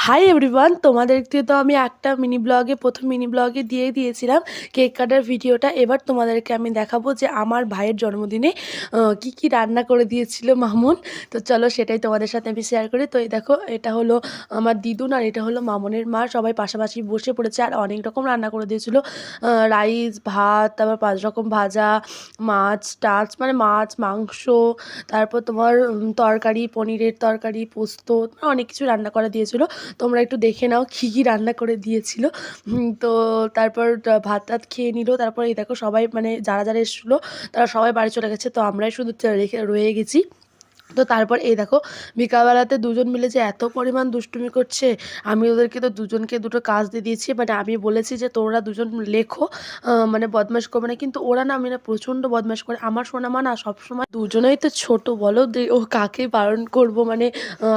Hi everyone, তোমাদেরকে তো আমি একটা প্রথম মিনি ব্লগে দিয়ে দিয়েছিলাম কেক কাটার ভিডিওটা। এবার তোমাদেরকে আমি দেখাবো যে আমার ভাইয়ের জন্মদিনে কি কি রান্না করে দিয়েছিল মামুন। তো চলো সেটাই তোমাদের সাথে আমি শেয়ার করি। তো এই দেখো, এটা হলো আমার দিদুন আর এটা হলো মামুনের মা, সবাই পাশাপাশি বসে পড়েছে আর অনেক রকম রান্না করে দিয়েছিল। রাইস, ভাত, তারপর 5 রকম ভাজা, মাছ টাছ মানে মাছ মাংস, তারপর তোমার তরকারি, পনিরের তরকারি, পোস্ত, অনেক কিছু রান্না করে দিয়েছিল। তোমরা একটু দেখে নাও কী কী রান্না করে দিয়েছিল। তো তারপর ভাত টাত খেয়ে নিল। তারপর এই দেখো সবাই মানে যারা যারা এসেছিলো তারা সবাই বাড়ি চলে গেছে, তো আমরাই শুধু রয়ে গেছি। তো তারপর এই দেখো বিকালবেলাতে দুজন মিলে যে এত পরিমাণ দুষ্টুমি করছে। আমি ওদেরকে তো দুজনকে দুটো কাজ দিয়ে দিয়েছি, মানে আমি বলেছি যে তোরা দুজন লেখো, মানে বদমাশ করবে না, কিন্তু ওরা না মানে প্রচণ্ড বদমাশ করে। আমার সোনামা না সবসময়, দুজনেই তো ছোট বলো, ও কাকে বারণ করব মানে।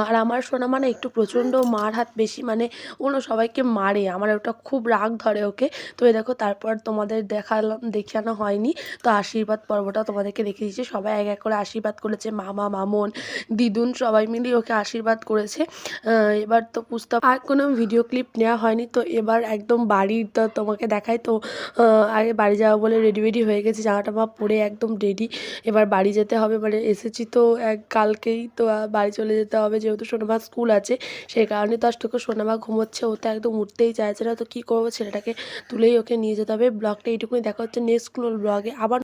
আর আমার সোনামা না একটু প্রচণ্ড মার হাত বেশি, মানে ওরা সবাইকে মারে, আমার ওটা খুব রাগ ধরে ওকে। তো এই দেখো তারপর তোমাদের দেখানো হয়নি, তো আশীর্বাদ পর্বটা তোমাদেরকে দেখিয়ে দিচ্ছি। সবাই এক এক করে আশীর্বাদ করেছে, মামা, মামুন, দিদুন সবাই মিলে ওকে আশীর্বাদ করেছে। এবার তো আর কোনো ভিডিও ক্লিপ নেওয়া হয়নি। তো এবার একদম বাড়ির তো তোমাকে দেখাই। তো আগে বাড়ি যাওয়া বলে রেডি হয়ে গেছি, জামা টামা পরে একদম রেডি। এবার বাড়ি যেতে হবে, মানে এসেছি তো কালকেই, তো বাড়ি চলে যেতে হবে যেহেতু সোনামার স্কুল আছে। সেই কারণে তো আজকে সোনামা ঘুমোচ্ছে, ও তো একদম উঠতেই চাইছে না। তো কী করবো, ছেলেটাকে তুলেই ওকে নিয়ে যেতে হবে। ব্লগটা এইটুকুই, দেখা হচ্ছে নেক্সট কোনো ব্লগে আবার।